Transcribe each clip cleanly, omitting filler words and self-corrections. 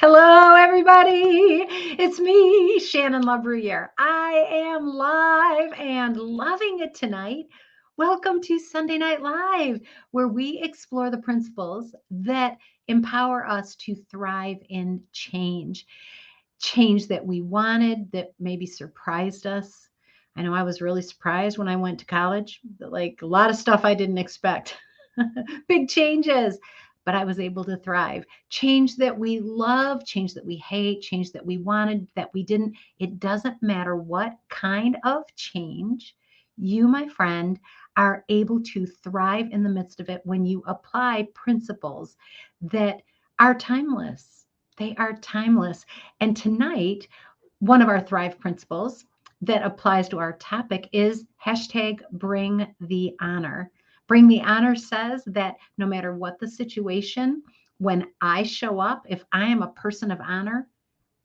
Hello, everybody. It's me, Shannon LaBruyere. I am live and loving it tonight. Welcome to Sunday Night Live, where we explore the principles that empower us to thrive in change. Change that we wanted, that maybe surprised us. I know I was really surprised when I went to college, like a lot of stuff I didn't expect. Big changes, but I was able to thrive. Change that we love, change that we hate, change that we wanted, that we didn't. It doesn't matter what kind of change you, my friend, are able to thrive in the midst of it when you apply principles that are timeless. They are timeless. And tonight, one of our Thrive principles that applies to our topic is hashtag bring the honor. Bring the honor says that no matter what the situation, when I show up, if I am a person of honor,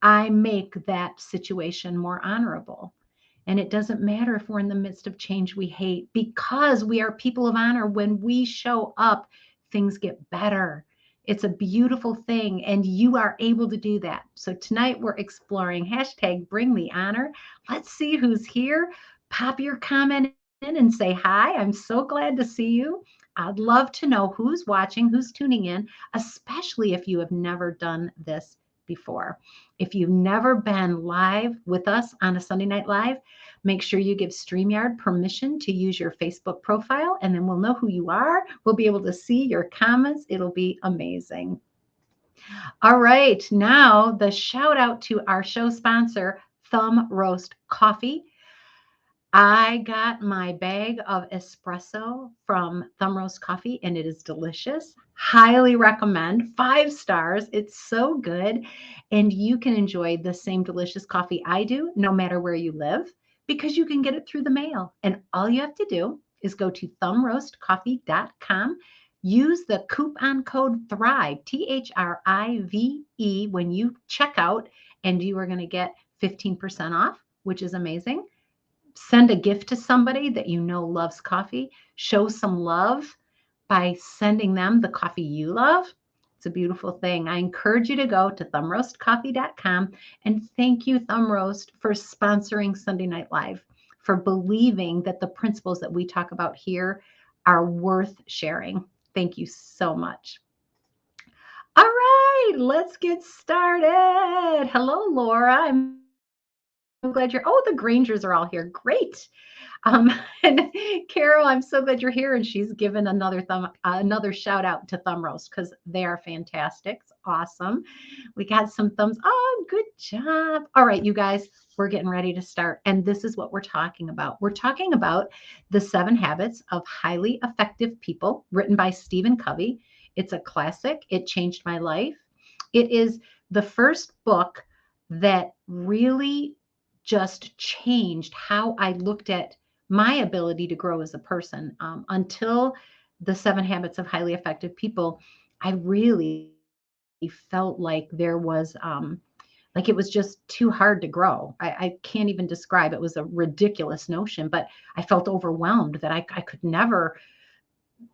I make that situation more honorable. And it doesn't matter if we're in the midst of change we hate, because we are people of honor. When we show up, things get better. It's a beautiful thing, and you are able to do that. So tonight we're exploring hashtag bring the honor. Let's see who's here. Pop your comment in and say hi. I'm so glad to see you. I'd love to know who's watching, who's tuning in, especially if you have never done this before. If you've never been live with us on a Sunday Night Live, make sure you give StreamYard permission to use your Facebook profile, and then we'll know who you are. We'll be able to see your comments. It'll be amazing. All right, now the shout out to our show sponsor, Thumb Roast Coffee. I got my bag of espresso from Thumb Roast Coffee, and it is delicious. Highly recommend. 5 stars. It's so good. And you can enjoy the same delicious coffee I do, no matter where you live, because you can get it through the mail. And all you have to do is go to thumbroastcoffee.com. Use the coupon code THRIVE, THRIVE, when you check out, and you are going to get 15% off, which is amazing. Send a gift to somebody that you know loves coffee. Show some love by sending them the coffee you love. It's a beautiful thing. I encourage you to go to thumbroastcoffee.com, and thank you, Thumb Roast, for sponsoring Sunday Night Live, for believing that the principles that we talk about here are worth sharing. Thank you so much. All right, let's get started. Hello, Laura. I'm glad oh, the Grangers are all here. Great. Um, and Carol, I'm so glad you're here. And she's given another shout out to Thumb Roast because they are fantastic. It's awesome. We got some thumbs. Oh, good job. All right, you guys, we're getting ready to start. And this is what we're talking about. We're talking about The 7 Habits of Highly Effective People, written by Stephen Covey. It's a classic. It changed my life. It is the first book that really just changed how I looked at my ability to grow as a person. Until the 7 Habits of Highly Effective People, I really felt like there was, like it was just too hard to grow. I can't even describe. It was a ridiculous notion, but I felt overwhelmed that I could never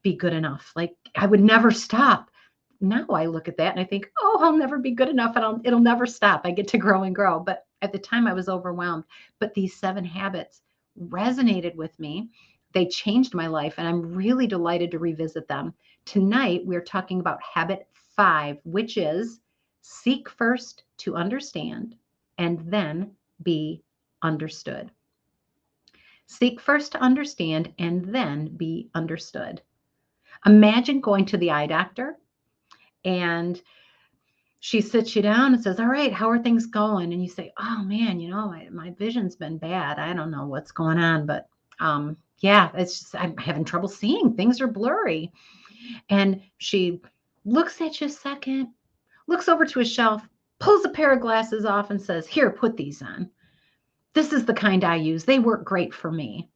be good enough. Like I would never stop. Now I look at that and I think, oh, I'll never be good enough, and it'll never stop. I get to grow and grow. But at the time I was overwhelmed. But these 7 habits resonated with me. They changed my life, and I'm really delighted to revisit them. Tonight, we're talking about habit 5, which is seek first to understand and then be understood. Seek first to understand and then be understood. Imagine going to the eye doctor, and she sits you down and says, all right, how are things going? And you say, oh man, my vision's been bad. I don't know what's going on, but yeah, it's just, I'm having trouble seeing. Things are blurry. And she looks at you a second, looks over to a shelf, pulls a pair of glasses off and says, here, put these on. This is the kind I use. They work great for me.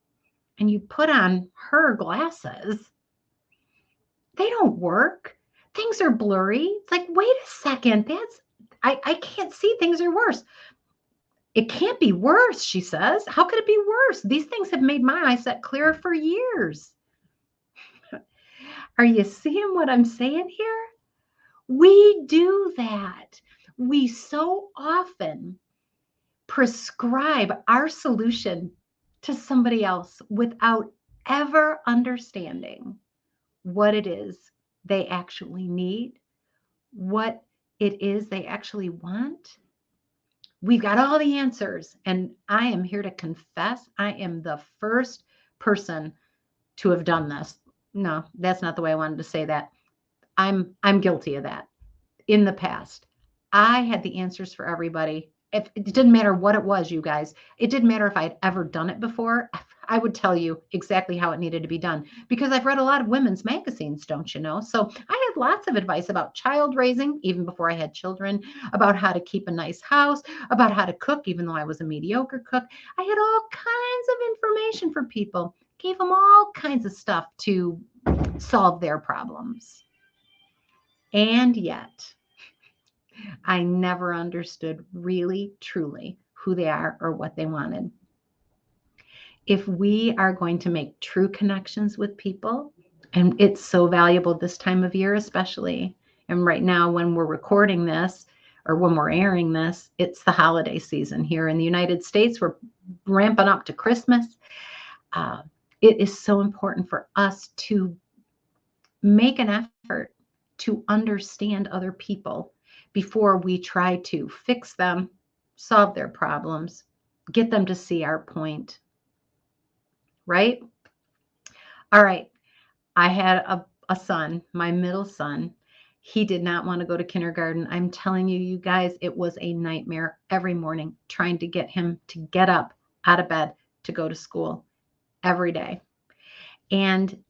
And you put on her glasses. They don't work. Things are blurry. It's like, wait a second. I can't see. Things are worse. It can't be worse, she says. How could it be worse? These things have made my eyesight clearer for years. Are you seeing what I'm saying here? We do that. We so often prescribe our solution to somebody else without ever understanding what it is they actually need, what it is they actually want. We've got all the answers. And I am here to confess I am the first person to have done this. No, that's not the way I wanted to say that. I'm guilty of that in the past. I had the answers for everybody. If it didn't matter what it was, you guys, it didn't matter if I had ever done it before. I would tell you exactly how it needed to be done because I've read a lot of women's magazines, don't you know? So I had lots of advice about child raising, even before I had children, about how to keep a nice house, about how to cook, even though I was a mediocre cook. I had all kinds of information for people, gave them all kinds of stuff to solve their problems. And yet, I never understood really, truly who they are or what they wanted. If we are going to make true connections with people, and it's so valuable this time of year, especially, and right now when we're recording this or when we're airing this, it's the holiday season here in the United States. We're ramping up to Christmas. Uh, it is so important for us to make an effort to understand other people before we try to fix them, solve their problems, get them to see our point, right? All right. I had a son, my middle son. He did not want to go to kindergarten. I'm telling you, you guys, it was a nightmare every morning trying to get him to get up out of bed to go to school every day. And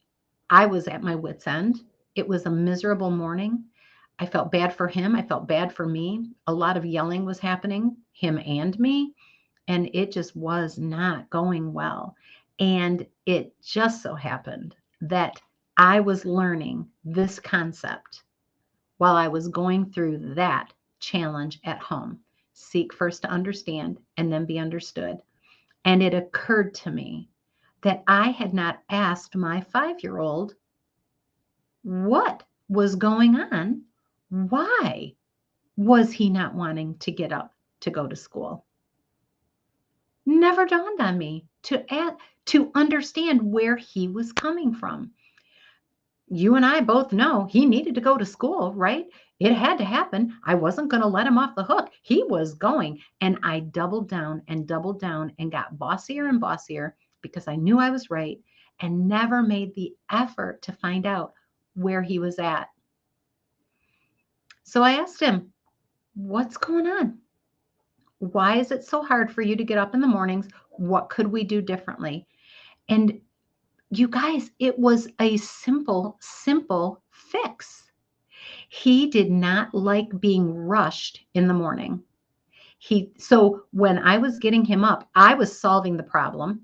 I was at my wit's end. It was a miserable morning. I felt bad for him. I felt bad for me. A lot of yelling was happening, him and me, and it just was not going well. And it just so happened that I was learning this concept while I was going through that challenge at home. Seek first to understand and then be understood. And it occurred to me that I had not asked my 5-year-old what was going on. Why was he not wanting to get up to go to school? Never dawned on me to understand where he was coming from. You and I both know he needed to go to school, right? It had to happen. I wasn't going to let him off the hook. He was going. And I doubled down and got bossier and bossier because I knew I was right and never made the effort to find out where he was at. So I asked him, what's going on? Why is it so hard for you to get up in the mornings? What could we do differently? And you guys, it was a simple fix. He did not like being rushed in the morning. So when I was getting him up, I was solving the problem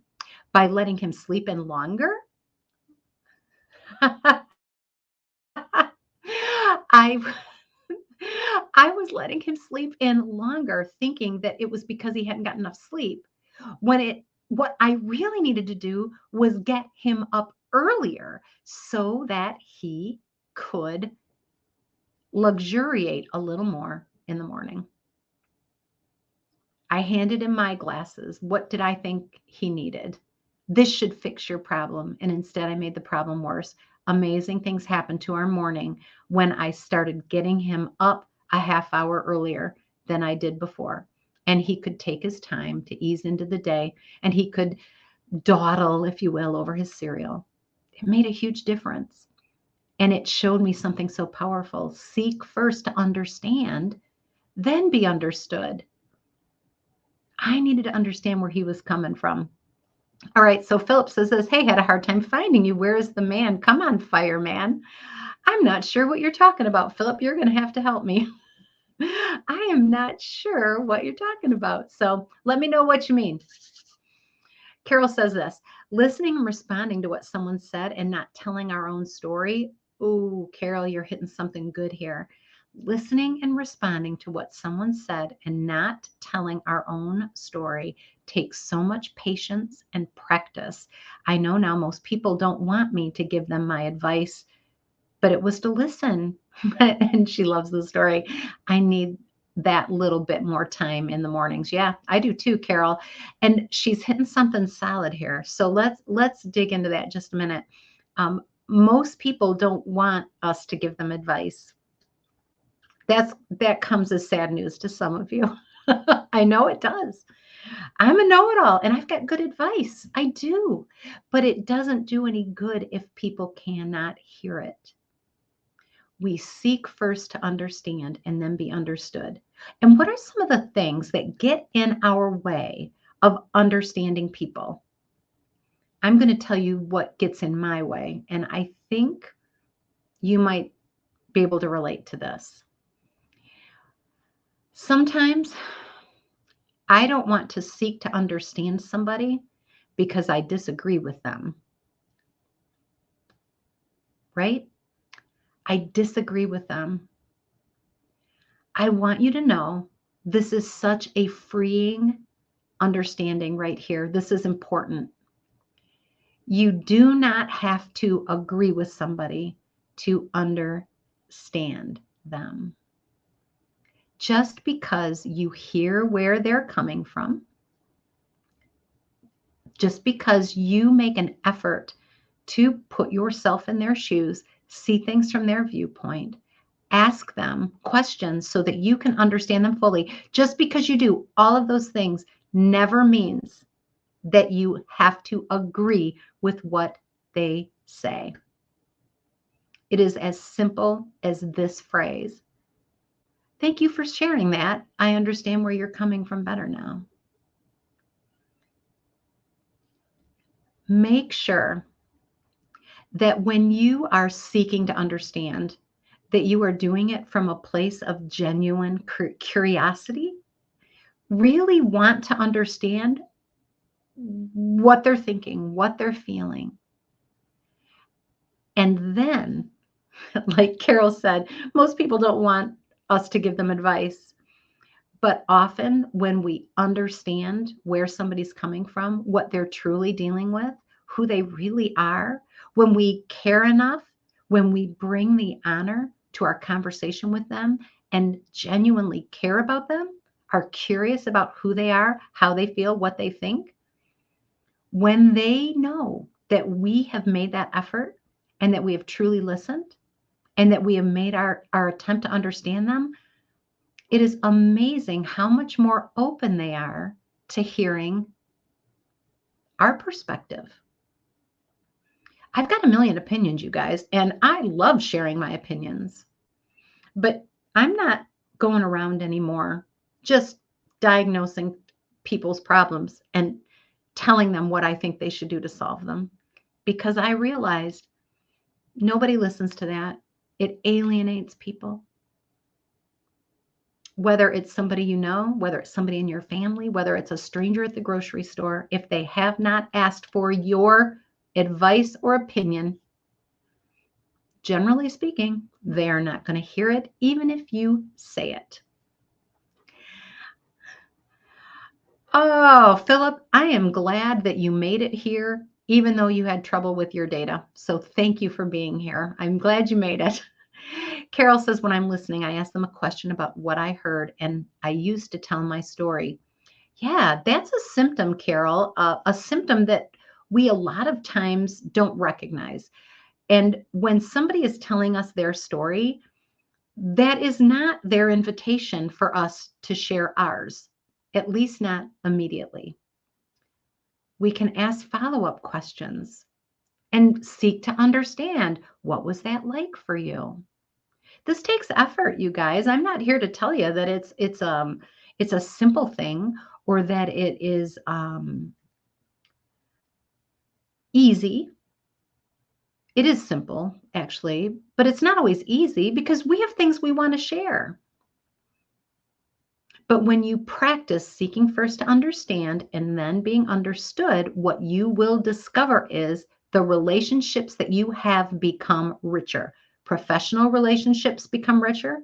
by letting him sleep in longer. I I was letting him sleep in longer, thinking that it was because he hadn't got enough sleep. What I really needed to do was get him up earlier so that he could luxuriate a little more in the morning. I handed him my glasses. What did I think he needed? This should fix your problem. And instead, I made the problem worse. Amazing things happened to our morning when I started getting him up a half hour earlier than I did before. And he could take his time to ease into the day and he could dawdle, if you will, over his cereal. It made a huge difference. And it showed me something so powerful. Seek first to understand, then be understood. I needed to understand where he was coming from. All right, so Philip says this, hey, had a hard time finding you. Where is the man? Come on, fireman. I'm not sure what you're talking about, Philip. You're going to have to help me. I am not sure what you're talking about. So let me know what you mean. Carol says this, listening and responding to what someone said and not telling our own story. Ooh, Carol, you're hitting something good here. Listening and responding to what someone said and not telling our own story takes so much patience and practice. I know now most people don't want me to give them my advice, but it was to listen. And she loves the story. I need that little bit more time in the mornings. Yeah, I do too, Carol. And she's hitting something solid here. So let's dig into that just a minute. Most people don't want us to give them advice. That comes as sad news to some of you. I know it does. I'm a know-it-all and I've got good advice. I do. But it doesn't do any good if people cannot hear it. We seek first to understand and then be understood. And what are some of the things that get in our way of understanding people? I'm going to tell you what gets in my way. And I think you might be able to relate to this. Sometimes I don't want to seek to understand somebody because I disagree with them, right? I disagree with them. I want you to know this is such a freeing understanding right here. This is important. You do not have to agree with somebody to understand them. Just because you hear where they're coming from, just because you make an effort to put yourself in their shoes, see things from their viewpoint, ask them questions so that you can understand them fully. Just because you do all of those things never means that you have to agree with what they say. It is as simple as this phrase. Thank you for sharing that. I understand where you're coming from better now. Make sure that when you are seeking to understand, that you are doing it from a place of genuine curiosity, really want to understand what they're thinking, what they're feeling. And then, like Carol said, most people don't want us to give them advice. But often when we understand where somebody's coming from, what they're truly dealing with, who they really are, when we care enough, when we bring the honor to our conversation with them and genuinely care about them, are curious about who they are, how they feel, what they think, when they know that we have made that effort and that we have truly listened and that we have made our attempt to understand them, it is amazing how much more open they are to hearing our perspective. I've got a million opinions, you guys, and I love sharing my opinions, but I'm not going around anymore just diagnosing people's problems and telling them what I think they should do to solve them, because I realized nobody listens to that. It alienates people. Whether it's somebody you know, whether it's somebody in your family, whether it's a stranger at the grocery store, if they have not asked for your advice or opinion, generally speaking, they are not going to hear it, even if you say it. Oh, Philip, I am glad that you made it here, even though you had trouble with your data. So thank you for being here. I'm glad you made it. Carol says, when I'm listening, I ask them a question about what I heard, and I used to tell my story. Yeah, that's a symptom, Carol, a symptom that we a lot of times don't recognize. And when somebody is telling us their story, that is not their invitation for us to share ours, at least not immediately. We can ask follow-up questions and seek to understand, what was that like for you? This takes effort, you guys. I'm not here to tell you that it's a simple thing or that it is easy. It is simple, actually, but it's not always easy because we have things we want to share. But when you practice seeking first to understand and then being understood, what you will discover is the relationships that you have become richer. Professional relationships become richer.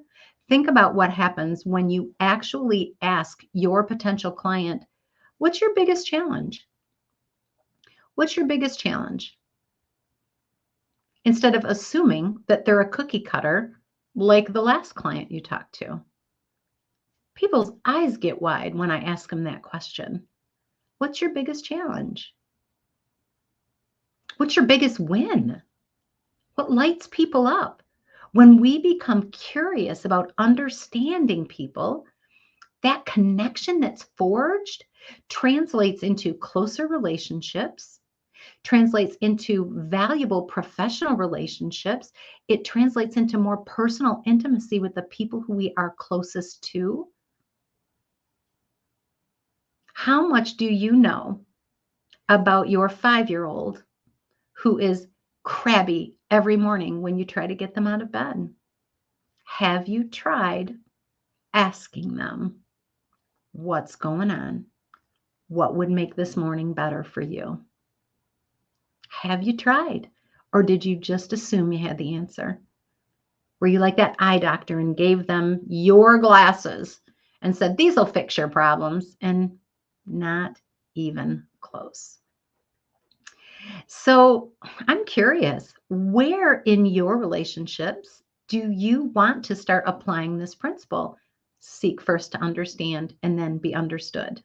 Think about what happens when you actually ask your potential client, what's your biggest challenge? What's your biggest challenge? Instead of assuming that they're a cookie cutter like the last client you talked to. People's eyes get wide when I ask them that question. What's your biggest challenge? What's your biggest win? What lights people up? When we become curious about understanding people, that connection that's forged translates into closer relationships, translates into valuable professional relationships. It translates into more personal intimacy with the people who we are closest to. How much do you know about your 5-year-old who is crabby every morning when you try to get them out of bed? Have you tried asking them what's going on? What would make this morning better for you? Have you tried? Or did you just assume you had the answer? Were you like that eye doctor and gave them your glasses and said, these will fix your problems? And not even close. So I'm curious, where in your relationships do you want to start applying this principle? Seek first to understand and then be understood.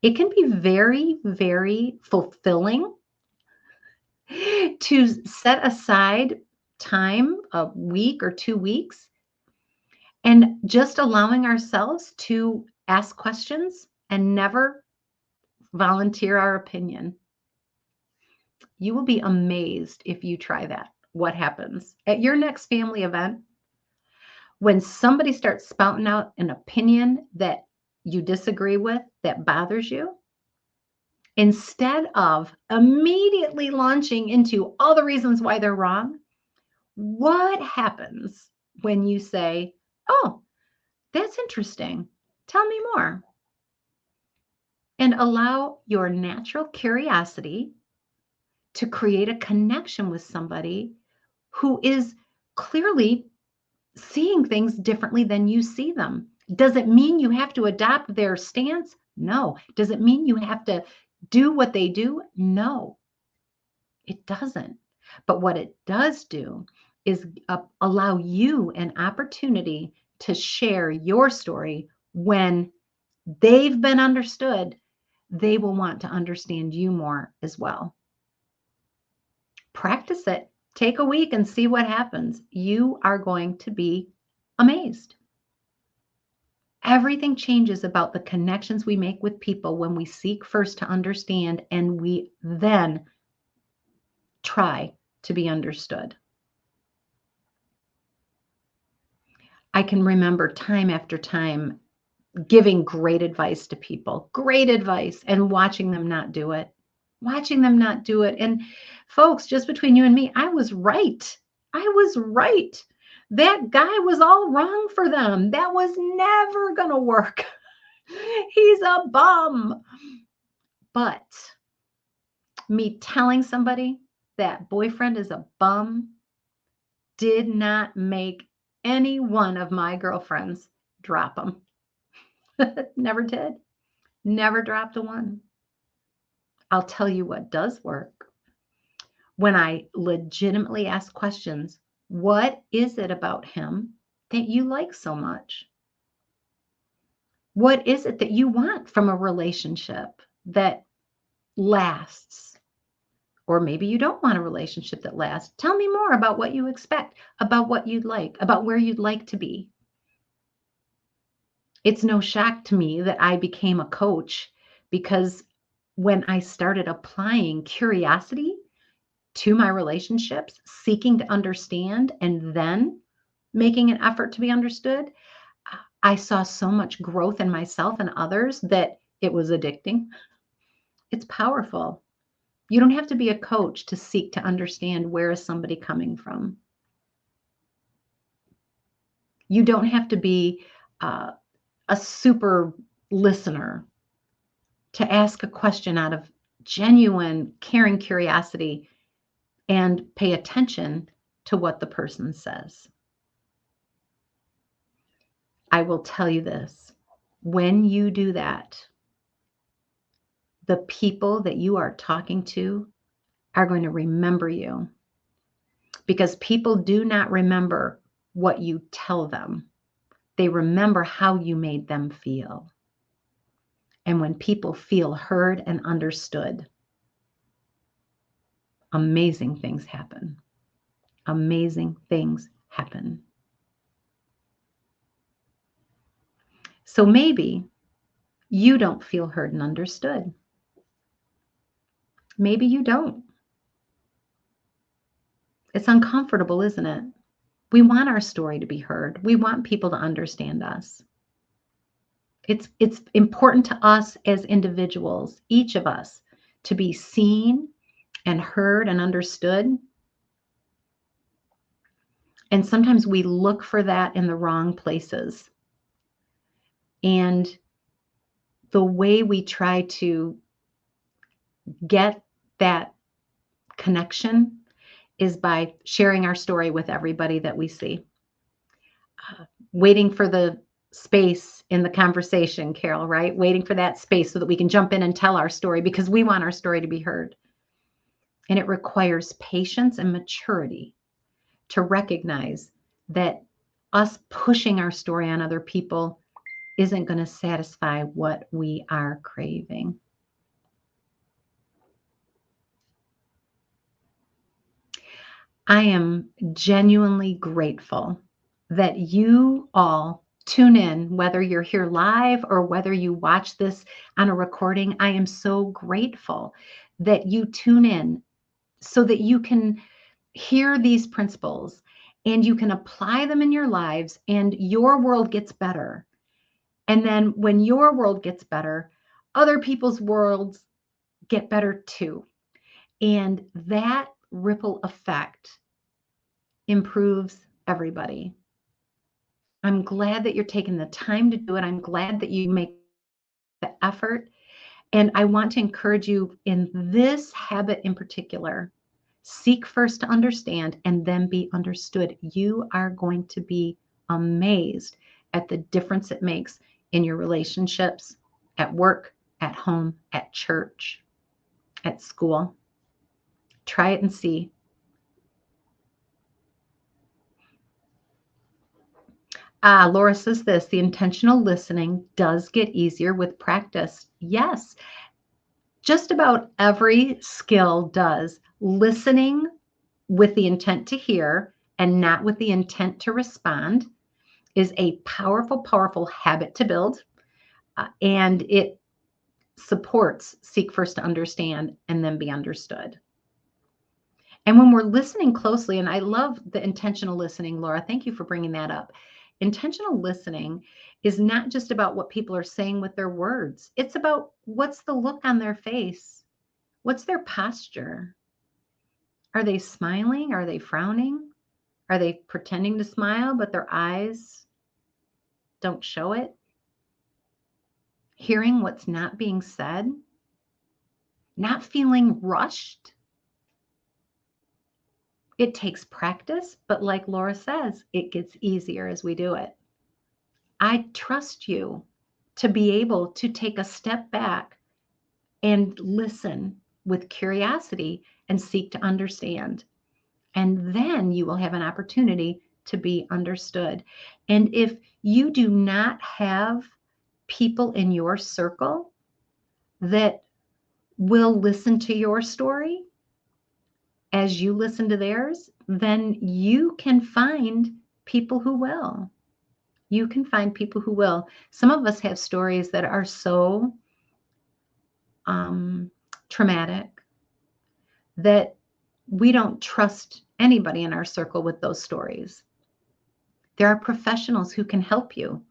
It can be very, very fulfilling to set aside time, a week or 2 weeks, and just allowing ourselves to ask questions and never volunteer our opinion. You will be amazed if you try that. What happens at your next family event when somebody starts spouting out an opinion that you disagree with, that bothers you? Instead of immediately launching into all the reasons why they're wrong, what happens when you say, oh, that's interesting. Tell me more. And allow your natural curiosity to create a connection with somebody who is clearly seeing things differently than you see them. Does it mean you have to adopt their stance? No. Does it mean you have to do what they do? No, it doesn't. But what it does do is allow you an opportunity to share your story. When they've been understood, they will want to understand you more as well. Practice it. Take a week and see what happens. You are going to be amazed. Everything changes about the connections we make with people when we seek first to understand and we then try to be understood. I can remember time after time giving great advice to people, great advice, and watching them not do it. Watching them not do it. And folks, just between you and me, I was right. I was right. That guy was all wrong for them. That was never going to work. He's a bum. But me telling somebody that boyfriend is a bum did not make any one of my girlfriends drop him. Never did. Never dropped a one. I'll tell you what does work. When I legitimately ask questions, what is it about him that you like so much? What is it that you want from a relationship that lasts? Or maybe you don't want a relationship that lasts. Tell me more about what you expect, about what you'd like, about where you'd like to be. It's no shock to me that I became a coach, because when I started applying curiosity to my relationships, seeking to understand, and then making an effort to be understood, I saw so much growth in myself and others that it was addicting. It's powerful. You don't have to be a coach to seek to understand where is somebody coming from. You don't have to be a super listener to ask a question out of genuine, caring curiosity and pay attention to what the person says. I will tell you this. When you do that, the people that you are talking to are going to remember you, because people do not remember what you tell them. They remember how you made them feel. And when people feel heard and understood, amazing things happen. Amazing things happen. So maybe you don't feel heard and understood. Maybe you don't. It's uncomfortable, isn't it? We want our story to be heard. We want people to understand us. It's important to us as individuals, each of us, to be seen and heard and understood. And sometimes we look for that in the wrong places. And the way we try to get that connection is by sharing our story with everybody that we see. Waiting for the space in the conversation, Carol, right? Waiting for that space so that we can jump in and tell our story because we want our story to be heard. And it requires patience and maturity to recognize that us pushing our story on other people isn't going to satisfy what we are craving. I am genuinely grateful that you all tune in, whether you're here live or whether you watch this on a recording. I am so grateful that you tune in so that you can hear these principles and you can apply them in your lives and your world gets better. And then when your world gets better, other people's worlds get better too. And that ripple effect improves everybody. I'm glad that you're taking the time to do it. I'm glad that you make the effort. And I want to encourage you in this habit in particular. Seek first to understand and then be understood. You are going to be amazed at the difference it makes in your relationships, at work, at home, at church, at school. Try it and see. Laura says this, the intentional listening does get easier with practice. Yes, just about every skill does. Listening with the intent to hear and not with the intent to respond is a powerful, powerful habit to build. And it supports seek first to understand and then be understood. And when we're listening closely, and I love the intentional listening, Laura, thank you for bringing that up. Intentional listening is not just about what people are saying with their words. It's about what's the look on their face? What's their posture? Are they smiling? Are they frowning? Are they pretending to smile, but their eyes don't show it? Hearing what's not being said? Not feeling rushed? It takes practice, but like Laura says, it gets easier as we do it. I trust you to be able to take a step back and listen with curiosity and seek to understand. And then you will have an opportunity to be understood. And if you do not have people in your circle that will listen to your story as you listen to theirs, then you can find people who will. You can find people who will. Some of us have stories that are so traumatic that we don't trust anybody in our circle with those stories. There are professionals who can help you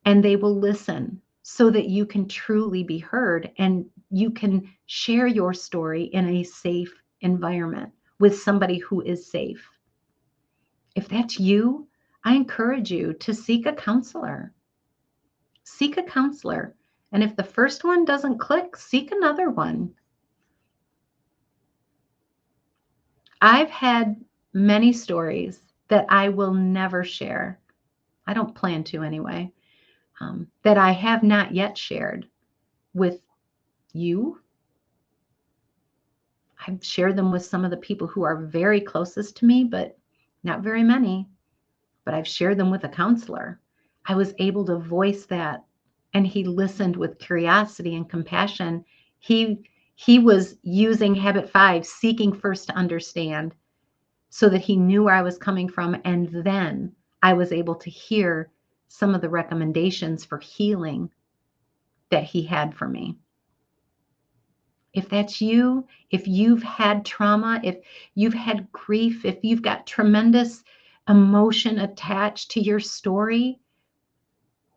and they will listen so that you can truly be heard and you can share your story in a safe environment with somebody who is safe. If that's you, I encourage you to seek a counselor. Seek a counselor. And if the first one doesn't click, seek another one. I've had many stories that I will never share. I don't plan to anyway, that I have not yet shared with you. I've shared them with some of the people who are very closest to me, but not very many. But I've shared them with a counselor. I was able to voice that, and he listened with curiosity and compassion. He was using habit 5, seeking first to understand, so that he knew where I was coming from, and then I was able to hear some of the recommendations for healing that he had for me. If that's you, if you've had trauma, if you've had grief, if you've got tremendous emotion attached to your story,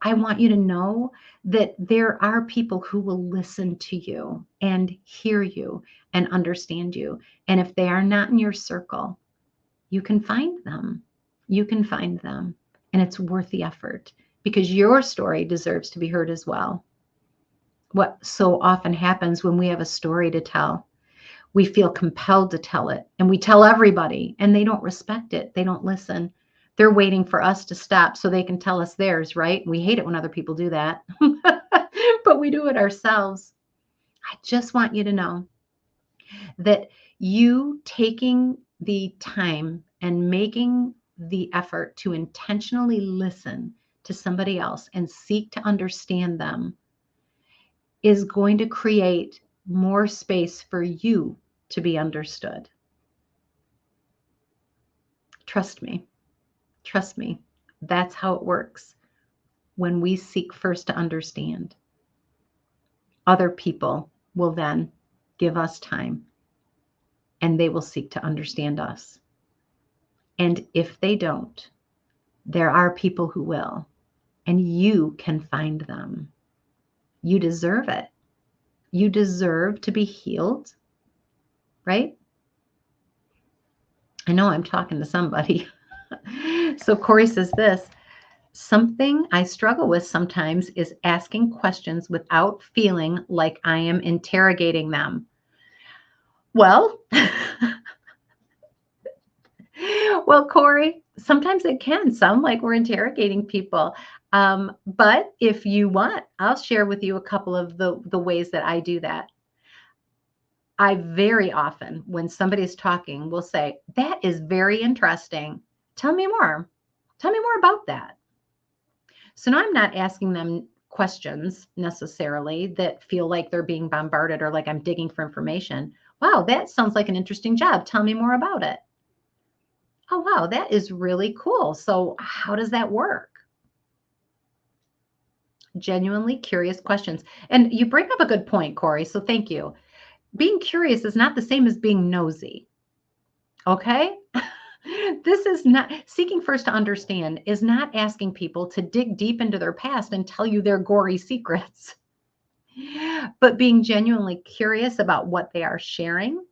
I want you to know that there are people who will listen to you and hear you and understand you. And if they are not in your circle, you can find them. You can find them. And it's worth the effort, because your story deserves to be heard as well. What so often happens when we have a story to tell, we feel compelled to tell it, and we tell everybody, and they don't respect it. They don't listen. They're waiting for us to stop so they can tell us theirs, right? We hate it when other people do that, but we do it ourselves. I just want you to know that you taking the time and making the effort to intentionally listen to somebody else and seek to understand them is going to create more space for you to be understood. Trust me. Trust me. That's how it works. When we seek first to understand, other people will then give us time, and they will seek to understand us. And if they don't, there are people who will, and you can find them. You deserve it. You deserve to be healed, right? I know I'm talking to somebody. So Corey says this: something I struggle with sometimes is asking questions without feeling like I am interrogating them. Well, well, Corey, sometimes it can sound like we're interrogating people. But if you want, I'll share with you a couple of the ways that I do that. I very often, when somebody is talking, will say, "That is very interesting. Tell me more. Tell me more about that." So now I'm not asking them questions necessarily that feel like they're being bombarded or like I'm digging for information. "Wow, that sounds like an interesting job. Tell me more about it." "Oh, wow, that is really cool. So how does that work?" Genuinely curious questions. And you bring up a good point, Corey. So thank you. Being curious is not the same as being nosy. Okay? This is not seeking first to understand, is not asking people to dig deep into their past and tell you their gory secrets, but being genuinely curious about what they are sharing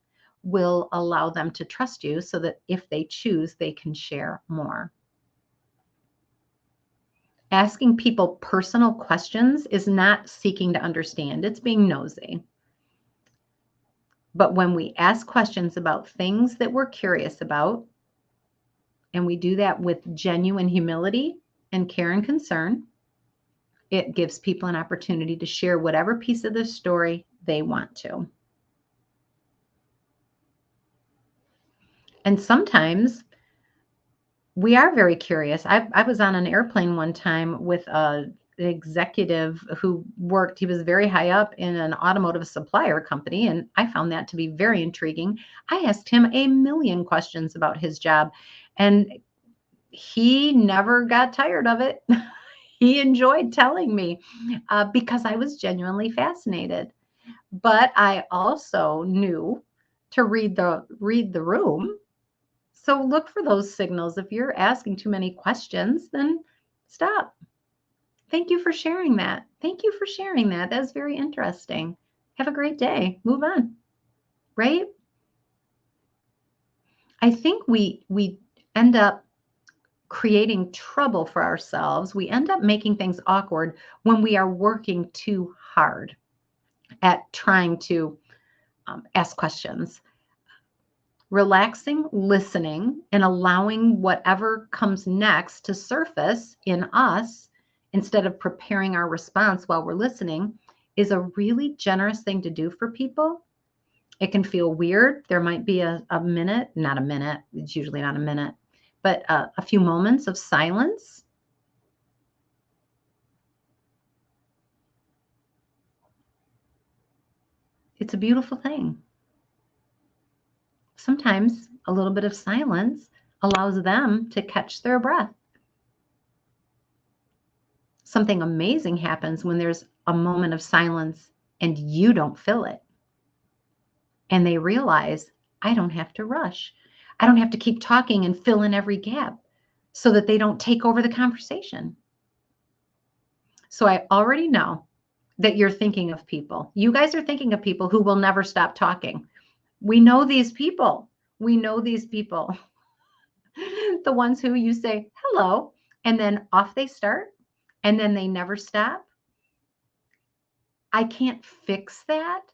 will allow them to trust you, so that if they choose, they can share more. Asking people personal questions is not seeking to understand, it's being nosy. But when we ask questions about things that we're curious about, and we do that with genuine humility and care and concern, it gives people an opportunity to share whatever piece of the story they want to. And sometimes we are very curious. I was on an airplane one time with an executive who worked, he was very high up in an automotive supplier company, and I found that to be very intriguing. I asked him a million questions about his job, and he never got tired of it. He enjoyed telling me because I was genuinely fascinated. But I also knew to read the room. So look for those signals. If you're asking too many questions, then stop. Thank you for sharing that. Thank you for sharing that. That's very interesting. Have a great day. Move on. Right? I think we end up creating trouble for ourselves. We end up making things awkward when we are working too hard at trying to ask questions. Relaxing, listening, and allowing whatever comes next to surface in us instead of preparing our response while we're listening is a really generous thing to do for people. It can feel weird. There might be a minute, not a minute, it's usually not a minute, but a few moments of silence It's a beautiful thing. Sometimes a little bit of silence allows them to catch their breath. Something amazing happens when there's a moment of silence and you don't fill it. And they realize, I don't have to rush. I don't have to keep talking and fill in every gap so that they don't take over the conversation. So I already know that you're thinking of people. You guys are thinking of people who will never stop talking. We know these people. We know these people. The ones who you say hello and then off they start and then they never stop. I can't fix that,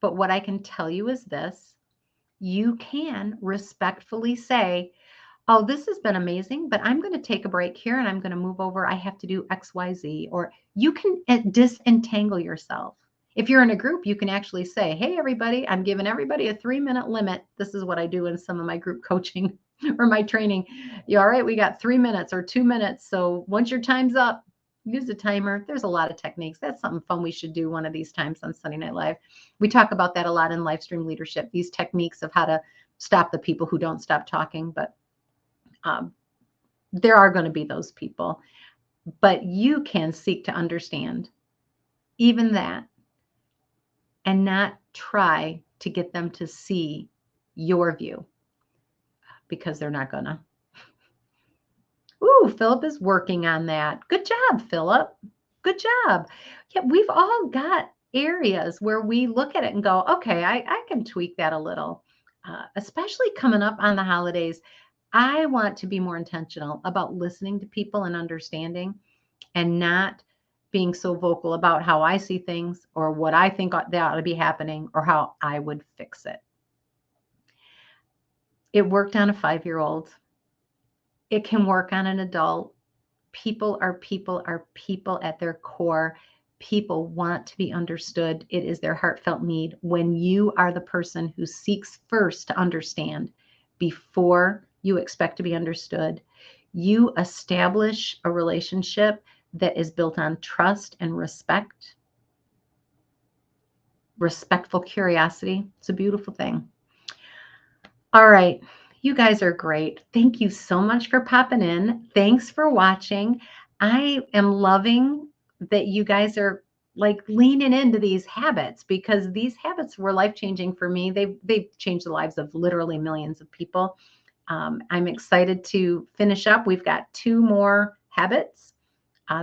but what I can tell you is this. You can respectfully say, oh, this has been amazing, but I'm going to take a break here and I'm going to move over. I have to do XYZ. Or you can disentangle yourself. If you're in a group, you can actually say, hey, everybody, I'm giving everybody a 3-minute limit. This is what I do in some of my group coaching or my training. You all right? We got 3 minutes or 2 minutes. So once your time's up, use a timer. There's a lot of techniques. That's something fun we should do one of these times on Sunday Night Live. We talk about that a lot in Livestream Leadership, these techniques of how to stop the people who don't stop talking. But there are going to be those people, but you can seek to understand even that and not try to get them to see your view because they're not gonna. Ooh, Philip is working on that. Good job, Philip. Good job. Yeah, we've all got areas where we look at it and go, okay, I can tweak that a little, especially coming up on the holidays. I want to be more intentional about listening to people and understanding and not being so vocal about how I see things or what I think that ought to be happening or how I would fix it. It worked on a 5-year-old. It can work on an adult. People are people at their core. People want to be understood. It is their heartfelt need. When you are the person who seeks first to understand before you expect to be understood, you establish a relationship that is built on trust and respect, respectful curiosity. It's a beautiful thing. All right. You guys are great. Thank you so much for popping in. Thanks for watching. I am loving that you guys are like leaning into these habits because these habits were life-changing for me. They've changed the lives of literally millions of people. I'm excited to finish up. We've got 2 more habits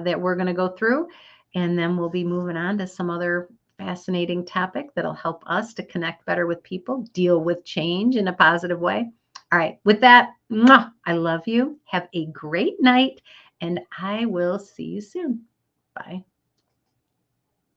that we're going to go through, and then we'll be moving on to some other fascinating topic that'll help us to connect better with people, deal with change in a positive way. All right, with that, I love you. Have a great night, and I will see you soon. Bye.